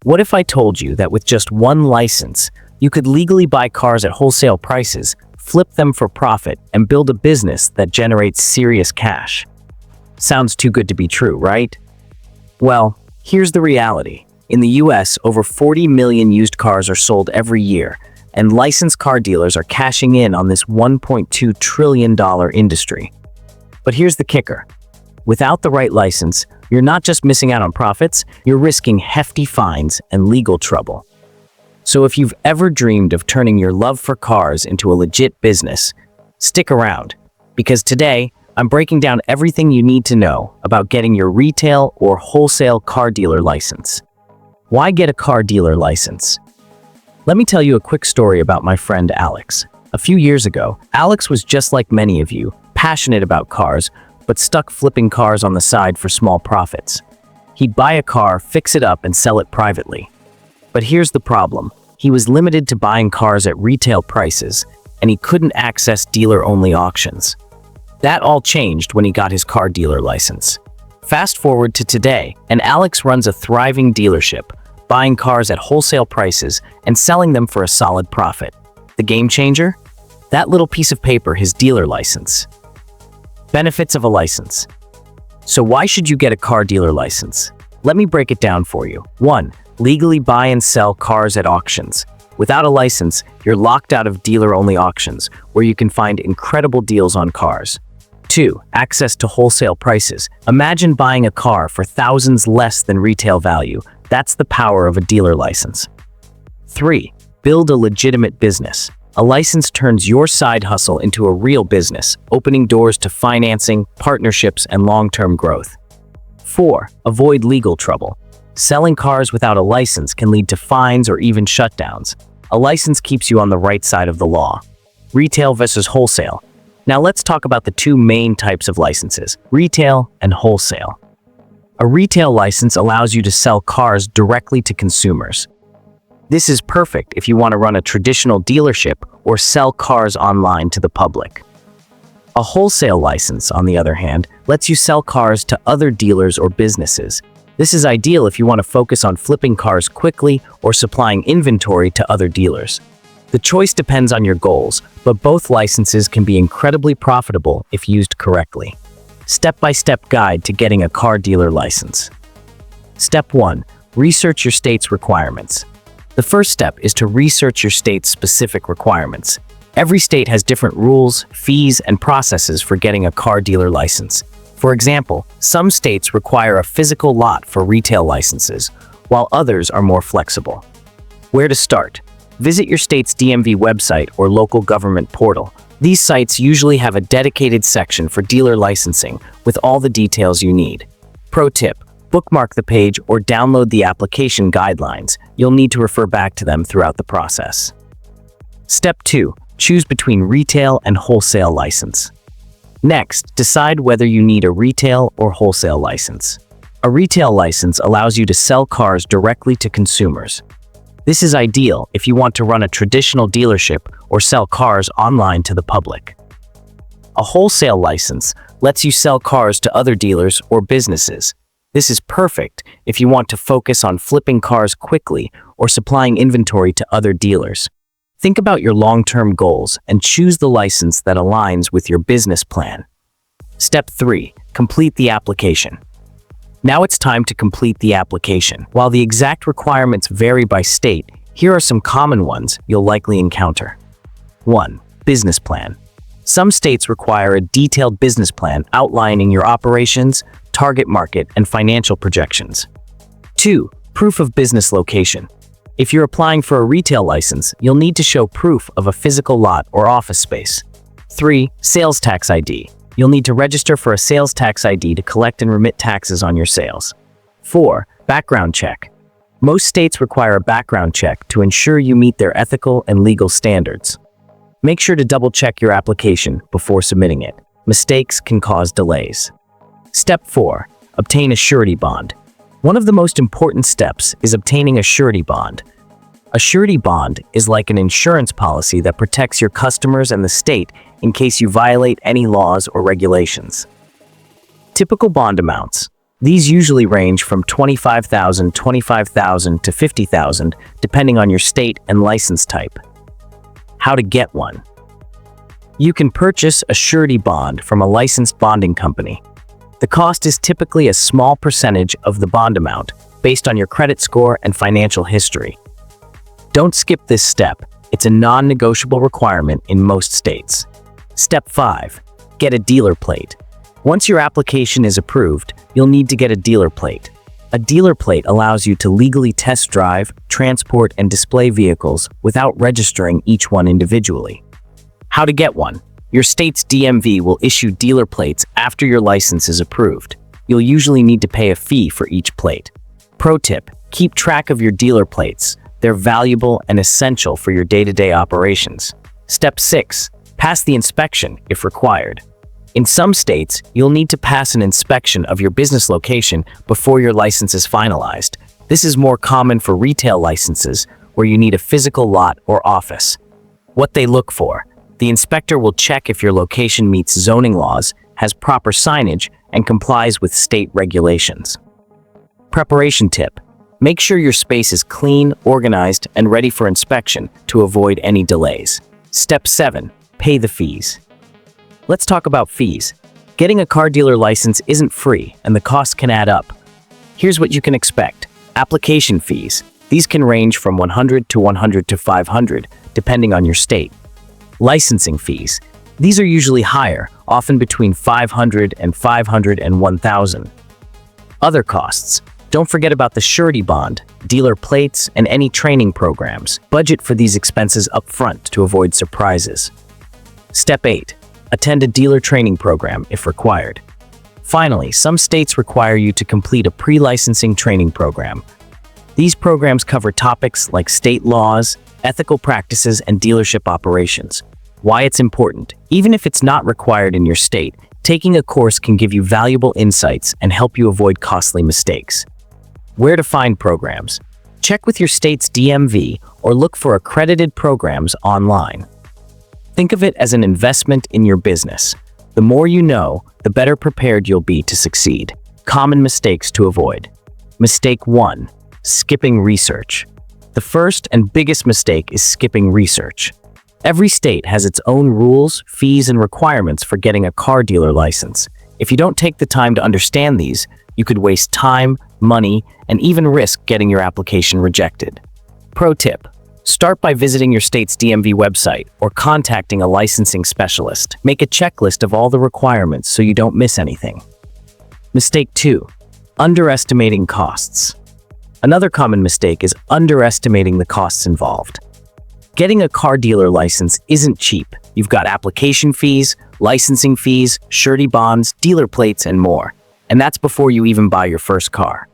What if I told you that with just one license, you could legally buy cars at wholesale prices, flip them for profit, and build a business that generates serious cash? Sounds too good to be true, right? Well, here's the reality. In the US, over 40 million used cars are sold every year, and licensed car dealers are cashing in on this $1.2 trillion industry. But here's the kicker. Without the right license, you're not just missing out on profits, you're risking hefty fines and legal trouble. So if you've ever dreamed of turning your love for cars into a legit business, stick around, because today, I'm breaking down everything you need to know about getting your retail or wholesale car dealer license. Why get a car dealer license? Let me tell you a quick story about my friend Alex. A few years ago, Alex was just like many of you, passionate about cars, but stuck flipping cars on the side for small profits. He'd buy a car, fix it up, and sell it privately. But here's the problem. He was limited to buying cars at retail prices, and he couldn't access dealer-only auctions. That all changed when he got his car dealer license. Fast forward to today, and Alex runs a thriving dealership, buying cars at wholesale prices and selling them for a solid profit. The game changer? That little piece of paper, his dealer license. Benefits of a license. So why should you get a car dealer license? Let me break it down for you. 1. Legally buy and sell cars at auctions. Without a license, you're locked out of dealer-only auctions, where you can find incredible deals on cars. 2. Access to wholesale prices. Imagine buying a car for thousands less than retail value. That's the power of a dealer license. 3. Build a legitimate business. A license turns your side hustle into a real business, opening doors to financing, partnerships, and long-term growth. 4. Avoid legal trouble. Selling cars without a license can lead to fines or even shutdowns. A license keeps you on the right side of the law. Retail versus wholesale. Now let's talk about the two main types of licenses, retail and wholesale. A retail license allows you to sell cars directly to consumers. This is perfect if you want to run a traditional dealership or sell cars online to the public. A wholesale license, on the other hand, lets you sell cars to other dealers or businesses. This is ideal if you want to focus on flipping cars quickly or supplying inventory to other dealers. The choice depends on your goals, but both licenses can be incredibly profitable if used correctly. Step-by-step guide to getting a car dealer license. Step 1. Research your state's requirements. The first step is to research your state's specific requirements. Every state has different rules, fees, and processes for getting a car dealer license. For example, some states require a physical lot for retail licenses, while others are more flexible. Where to start? Visit your state's DMV website or local government portal. These sites usually have a dedicated section for dealer licensing with all the details you need. Pro tip: bookmark the page or download the application guidelines. You'll need to refer back to them throughout the process. Step 2. Choose between retail and wholesale license. Next, decide whether you need a retail or wholesale license. A retail license allows you to sell cars directly to consumers. This is ideal if you want to run a traditional dealership or sell cars online to the public. A wholesale license lets you sell cars to other dealers or businesses. This is perfect if you want to focus on flipping cars quickly or supplying inventory to other dealers. Think about your long-term goals and choose the license that aligns with your business plan. Step 3. Complete the application. Now it's time to complete the application. While the exact requirements vary by state, here are some common ones you'll likely encounter. 1. Business plan. Some states require a detailed business plan outlining your operations, target market, and financial projections. 2. Proof of business location. If you're applying for a retail license, you'll need to show proof of a physical lot or office space. 3. Sales tax ID. You'll need to register for a sales tax ID to collect and remit taxes on your sales. 4. Background check. Most states require a background check to ensure you meet their ethical and legal standards. Make sure to double-check your application before submitting it. Mistakes can cause delays. Step 4. Obtain a surety bond. One of the most important steps is obtaining a surety bond. A surety bond is like an insurance policy that protects your customers and the state in case you violate any laws or regulations. Typical bond amounts. These usually range from $25,000 to $50,000, depending on your state and license type. How to get one. You can purchase a surety bond from a licensed bonding company. The cost is typically a small percentage of the bond amount, based on your credit score and financial history. Don't skip this step. It's a non-negotiable requirement in most states. Step 5. Get a dealer plate. Once your application is approved, you'll need to get a dealer plate. A dealer plate allows you to legally test drive, transport, and display vehicles without registering each one individually. How to get one. Your state's DMV will issue dealer plates after your license is approved. You'll usually need to pay a fee for each plate. Pro tip: keep track of your dealer plates. They're valuable and essential for your day-to-day operations. Step 6. Pass the inspection if required. In some states, you'll need to pass an inspection of your business location before your license is finalized. This is more common for retail licenses, where you need a physical lot or office. What they look for: the inspector will check if your location meets zoning laws, has proper signage, and complies with state regulations. Preparation tip: make sure your space is clean, organized, and ready for inspection to avoid any delays. Step 7. Pay the fees. Let's talk about fees. Getting a car dealer license isn't free, and the costs can add up. Here's what you can expect. Application fees. These can range from $100 to $500, depending on your state. Licensing fees. These are usually higher, often between $500 and $1,000. Other costs. Don't forget about the surety bond, dealer plates, and any training programs. Budget for these expenses up front to avoid surprises. Step 8. Attend a dealer training program if required. Finally, some states require you to complete a pre-licensing training program. These programs cover topics like state laws, ethical practices, and dealership operations. Why it's important: even if it's not required in your state, taking a course can give you valuable insights and help you avoid costly mistakes. Where to find programs? Check with your state's DMV or look for accredited programs online. Think of it as an investment in your business. The more you know, the better prepared you'll be to succeed. Common mistakes to avoid. Mistake 1. Skipping research. The first and biggest mistake is skipping research. Every state has its own rules, fees, and requirements for getting a car dealer license. If you don't take the time to understand these, you could waste time, money, and even risk getting your application rejected. Pro tip: start by visiting your state's DMV website or contacting a licensing specialist. Make a checklist of all the requirements so you don't miss anything. Mistake 2. Underestimating costs. Another common mistake is underestimating the costs involved. Getting a car dealer license isn't cheap. You've got application fees, licensing fees, surety bonds, dealer plates, and more. And that's before you even buy your first car.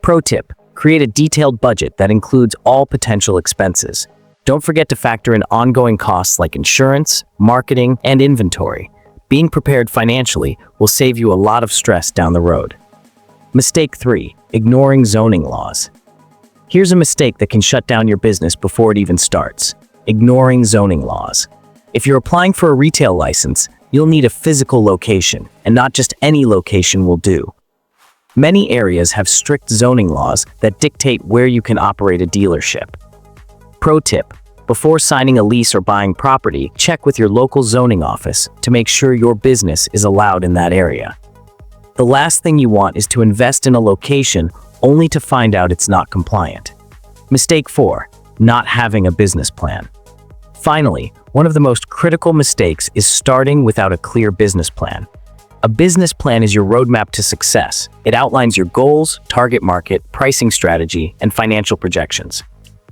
Pro tip: create a detailed budget that includes all potential expenses. Don't forget to factor in ongoing costs like insurance, marketing, and inventory. Being prepared financially will save you a lot of stress down the road. Mistake 3. Ignoring zoning laws. Here's a mistake that can shut down your business before it even starts: ignoring zoning laws. If you're applying for a retail license, you'll need a physical location, and not just any location will do. Many areas have strict zoning laws that dictate where you can operate a dealership. Pro tip: before signing a lease or buying property, check with your local zoning office to make sure your business is allowed in that area. The last thing you want is to invest in a location only to find out it's not compliant. Mistake 4. Not having a business plan. Finally, one of the most critical mistakes is starting without a clear business plan. A business plan is your roadmap to success. It outlines your goals, target market, pricing strategy, and financial projections.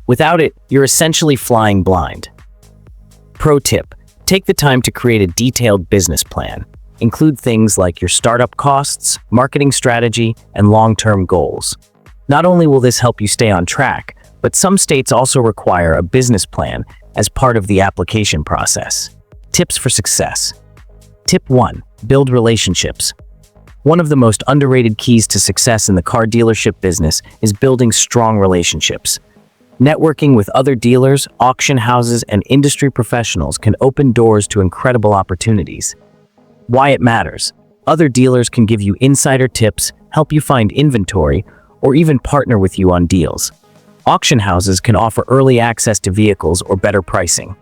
Without it, you're essentially flying blind. Pro tip: take the time to create a detailed business plan. Include things like your startup costs, marketing strategy, and long-term goals. Not only will this help you stay on track, but some states also require a business plan as part of the application process. Tips for success. Tip 1. Build relationships. One of the most underrated keys to success in the car dealership business is building strong relationships. Networking with other dealers, auction houses, and industry professionals can open doors to incredible opportunities. Why it matters: other dealers can give you insider tips, help you find inventory, or even partner with you on deals. Auction houses can offer early access to vehicles or better pricing.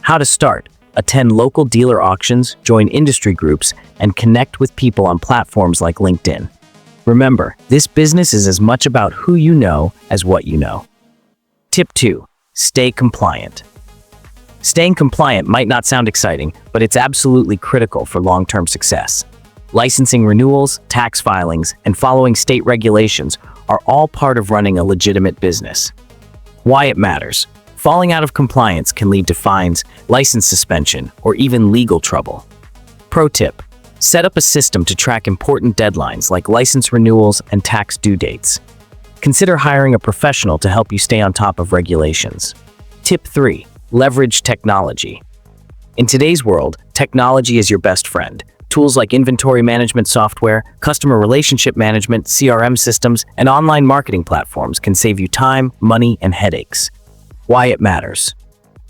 How to start: attend local dealer auctions, join industry groups, and connect with people on platforms like LinkedIn. Remember, this business is as much about who you know as what you know. Tip 2. Stay compliant. Staying compliant might not sound exciting, but it's absolutely critical for long-term success. Licensing renewals, tax filings, and following state regulations are all part of running a legitimate business. Why it matters: falling out of compliance can lead to fines, license suspension, or even legal trouble. Pro tip: set up a system to track important deadlines like license renewals and tax due dates. Consider hiring a professional to help you stay on top of regulations. Tip 3. Leverage technology. In today's world, technology is your best friend. Tools like inventory management software, customer relationship management, CRM systems, and online marketing platforms can save you time, money, and headaches. Why it matters: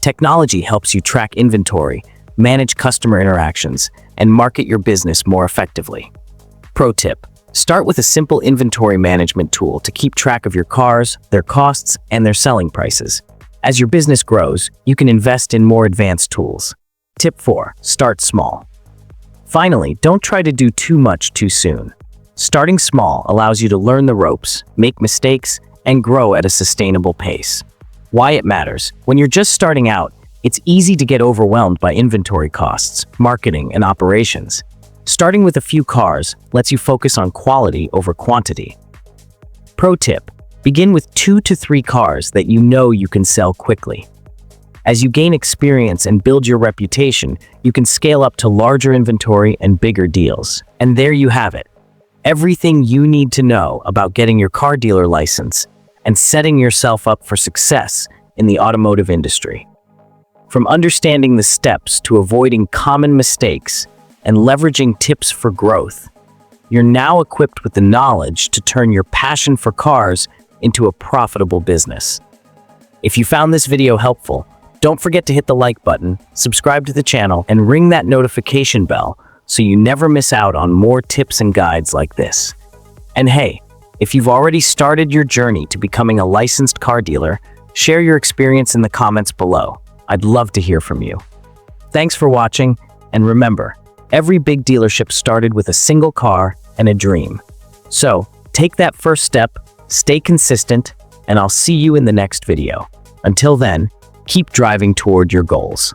technology helps you track inventory, manage customer interactions, and market your business more effectively. Pro tip: start with a simple inventory management tool to keep track of your cars, their costs, and their selling prices. As your business grows, you can invest in more advanced tools. Tip 4. Start small. Finally, don't try to do too much too soon. Starting small allows you to learn the ropes, make mistakes, and grow at a sustainable pace. Why it matters: when you're just starting out, it's easy to get overwhelmed by inventory costs, marketing, and operations. Starting with a few cars lets you focus on quality over quantity. Pro tip: begin with 2 to 3 cars that you know you can sell quickly. As you gain experience and build your reputation, you can scale up to larger inventory and bigger deals. And there you have it: everything you need to know about getting your car dealer license and setting yourself up for success in the automotive industry. From understanding the steps to avoiding common mistakes and leveraging tips for growth, you're now equipped with the knowledge to turn your passion for cars into a profitable business. If you found this video helpful, don't forget to hit the like button, subscribe to the channel, and ring that notification bell so you never miss out on more tips and guides like this. And hey, if you've already started your journey to becoming a licensed car dealer, share your experience in the comments below. I'd love to hear from you. Thanks for watching, and remember, every big dealership started with a single car and a dream. So, take that first step, stay consistent, and I'll see you in the next video. Until then, keep driving toward your goals.